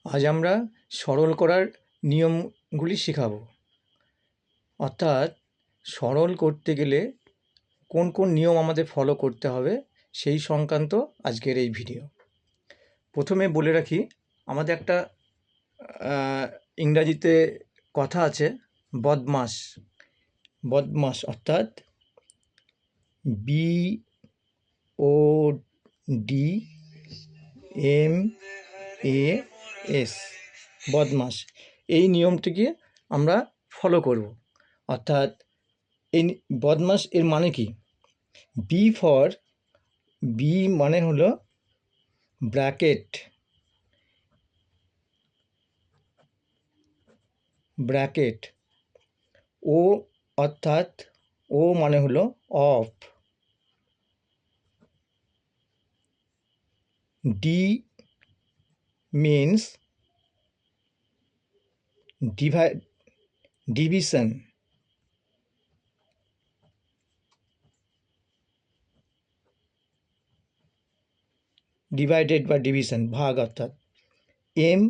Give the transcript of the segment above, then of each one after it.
আজ আমরা সরল করার নিয়মগুলি শেখাবো। অর্থাৎ সরল করতে গেলে কোন কোন নিয়ম আমাদের ফলো করতে হবে সেই সংক্রান্ত আজকের এই ভিডিও। প্রথমে বলে রাখি, আমাদের একটা ইংরাজিতে কথা আছে, বদমাস। বদমাস অর্থাৎ BODMAS, বদমাস। এই নিয়মটিকে আমরা ফলো করব। অর্থাৎ এই বদমাস এর মানে কি? বি মানে হলো ব্র্যাকেট। ও অর্থাৎ ও মানে হলো of. D means division. Divided বা ডিভিশন, ভাগ অর্থাৎ। M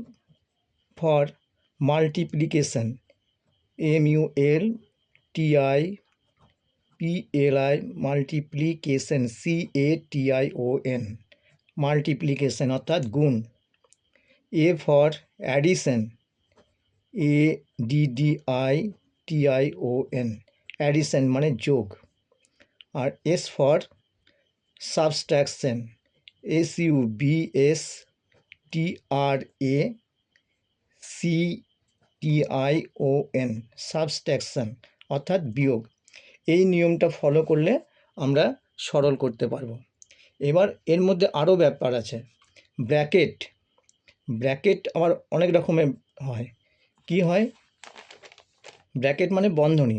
for multiplication, MULTIPLI, multiplication, CATION, multiplication অর্থাৎ গুণ। A for addition, ADDITION, addition মানে যোগ। আর S for subtraction, SUBSTRACTION, subtraction অর্থাৎ বিয়োগ। এই নিয়মটা ফলো করলে আমরা সরল করতে পারবো। এবার এর মধ্যে আরও ব্যাপার আছে। ব্র্যাকেট আবার অনেক রকমের হয়। কি হয়? ব্র্যাকেট মানে বন্ধনী।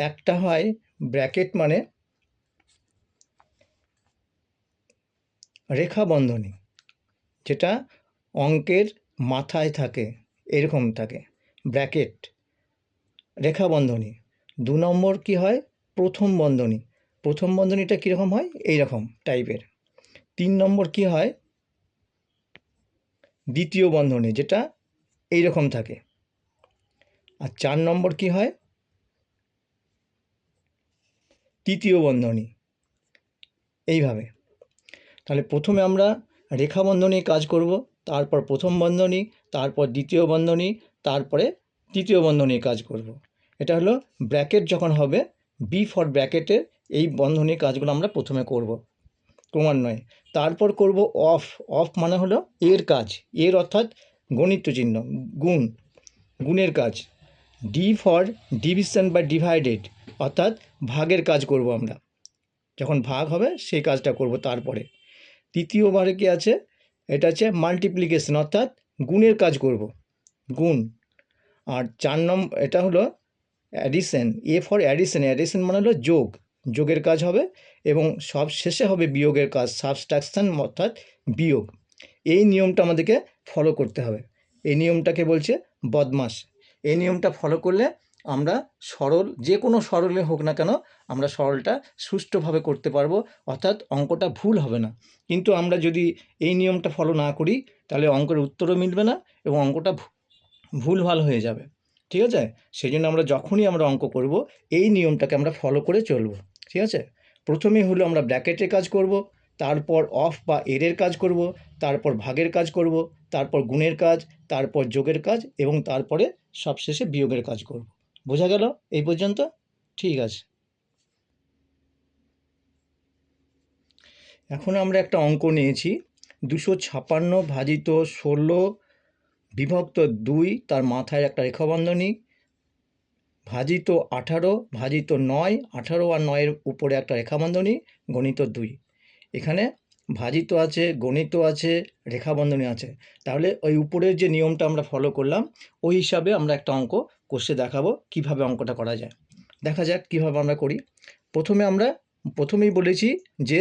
একটা হয় ব্র্যাকেট মানে রেখা বন্ধনী, যেটা অঙ্কের মাথায় থাকে, এরকম থাকে ব্র্যাকেট, রেখা বন্ধনী। 2 নম্বর কি হয়? প্রথম বন্ধনীটা কীরকম হয়? এইরকম টাইপের। 3 নম্বর কি হয়? দ্বিতীয় বন্ধনী, যেটা এইরকম থাকে। আর 4 নম্বর কি হয়? তৃতীয় বন্ধনী, এইভাবে। তাহলে প্রথমে আমরা রেখা বন্ধনী কাজ করব, তারপর প্রথম বন্ধনী, তারপর দ্বিতীয় বন্ধনী, তারপরে তৃতীয় বন্ধনী কাজ করব। এটা হলো ব্র্যাকেট যখন হবে, বি ফর ব্র্যাকেটের এই বন্ধনীর কাজগুলো আমরা প্রথমে করব ক্রমান্বয়ে। তারপর করব অফ মানে হলো এর কাজ, এর অর্থাৎ গণিত চিহ্ন, গুণের কাজ। ডি ফর ডিভিশন বা ডিভাইডেড, অর্থাৎ ভাগের কাজ করব আমরা, যখন ভাগ হবে সেই কাজটা করব। তারপরে তৃতীয়বারে কি আছে? এটা হচ্ছে মাল্টিপ্লিকেশন, অর্থাৎ গুণের কাজ করব, গুণ। আর 4 নম্বর এটা হলো অ্যাডিশন, এ ফর অ্যাডিশন মানে হলো যোগের কাজ হবে। এবং সব শেষে হবে বিয়োগের কাজ, সাবস্ট্রাকশন অর্থাৎ বিয়োগ। এই নিয়মটা আমাদেরকে ফলো করতে হবে। এই নিয়মটাকে বলছে বদমাস। এই নিয়মটা ফলো করলে আমরা সরল, যে কোনো সরলে হোক না কেন, আমরা সরলটা সুষ্ঠুভাবে করতে পারবো, অর্থাৎ অঙ্কটা ভুল হবে না। কিন্তু আমরা যদি এই নিয়মটা ফলো না করি, তাহলে অঙ্কের উত্তরও মিলবে না এবং অঙ্কটা ভুলভাল হয়ে যাবে। ঠিক আছে? সেই জন্য আমরা যখনই আমরা অঙ্ক করব, এই নিয়মটাকে আমরা ফলো করে চলব। ঠিক আছে? প্রথমেই হলো আমরা ব্র্যাকেটের কাজ করব, তারপর অফ বা এর কাজ করব, তারপর ভাগের কাজ করব, তারপর গুণের কাজ, তারপর যোগের কাজ এবং তারপরে সবশেষে বিয়োগের কাজ করব। বোঝা গেল এই পর্যন্ত? ঠিক আছে। এখন আমরা একটা অঙ্ক নিয়েছি, 256 ভাজিত 16 বিভক্ত 2, তার মাথায় একটা রেখাবন্ধনী, ভাজিত 18 ভাজিত 9, 18 আর 9-এর উপরে একটা রেখাবন্ধনী, গণিত 2। এখানে ভাজিত আছে, গণিত আছে, রেখাবন্ধনী আছে। তাহলে ওই উপরের যে নিয়মটা আমরা ফলো করলাম, ওই হিসাবে আমরা একটা অঙ্ক কষে দেখাবো কিভাবে অঙ্কটা করা যায়। দেখা যাক কিভাবে আমরা করি। প্রথমেই বলেছি যে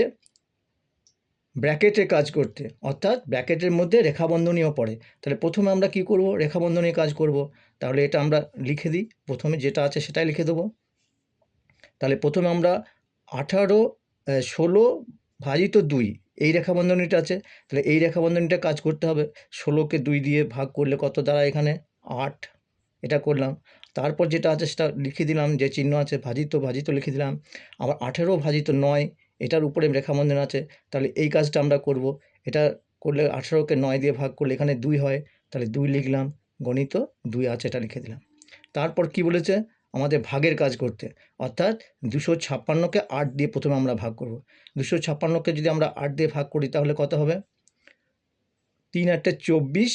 ব্র্যাকেটে কাজ করতে, অর্থাৎ ব্র্যাকেটের মধ্যে রেখাবন্ধনীও পড়ে। তাহলে প্রথমে আমরা কি করব? রেখাবন্ধনীর কাজ করব। তাহলে এটা আমরা লিখে দিই, প্রথমে যেটা আছে সেটাই লিখে দেবো। তাহলে প্রথমে আমরা 16 ভাজিত 2, এই রেখা বন্ধনীটা আছে, তাহলে এই রেখা বন্ধনীটা কাজ করতে হবে। 16কে 2 দিয়ে ভাগ করলে কত দাঁড়ায় এখানে 8, এটা করলাম। তারপর যেটা আছে সেটা লিখে দিলাম, যে চিহ্ন আছে ভাজিত ভাজিত লিখে দিলাম। আবার 18 ভাজিত 9, এটার উপরে রেখা বন্ধন আছে, তাহলে এই কাজটা আমরা করব। এটা করলে 18কে 9 দিয়ে ভাগ করলে এখানে 2 হয়, তাহলে 2 লিখলাম, গণিত 2 আছে এটা লিখে দিলাম। তারপর কি বলেছে, আমাদের ভাগের কাজ করতে, অর্থাৎ 256কে 8 দিয়ে প্রথমে আমরা ভাগ করব। 256কে যদি আমরা 8 দিয়ে ভাগ করি তাহলে কত হবে, 3 8 24,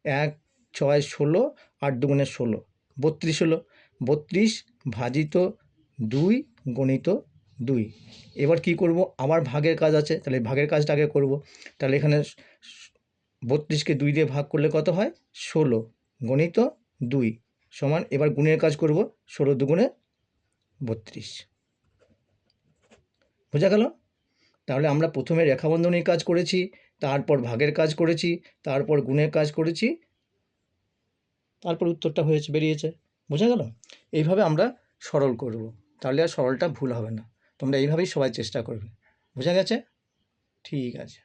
1 6 16, 8 2 16, 32 হলো। 32 ভাজিত 2 গণিত 2। এবার কি করব, আবার ভাগের কাজ আছে, তাহলে ভাগের কাজটা আগে করব। তাহলে এখানে 32কে 2 দিয়ে ভাগ করলে কত হয় 16 গণিত 2 সমান, এবার গুণের কাজ করব, 16 দুগুণে 32। বোঝা গেল? তাহলে আমরা প্রথমে রেখাবন্ধনীর কাজ করেছি, তারপর ভাগের কাজ করেছি, তারপর গুণের কাজ করেছি, তারপর উত্তরটা হয়েছে, বেরিয়েছে। বোঝা গেল? এইভাবে আমরা সরল করব, তাহলে আর সরলটা ভুল হবে না। তোমরা এইভাবেই সবাই চেষ্টা করবে। বোঝা গেছে? ঠিক আছে।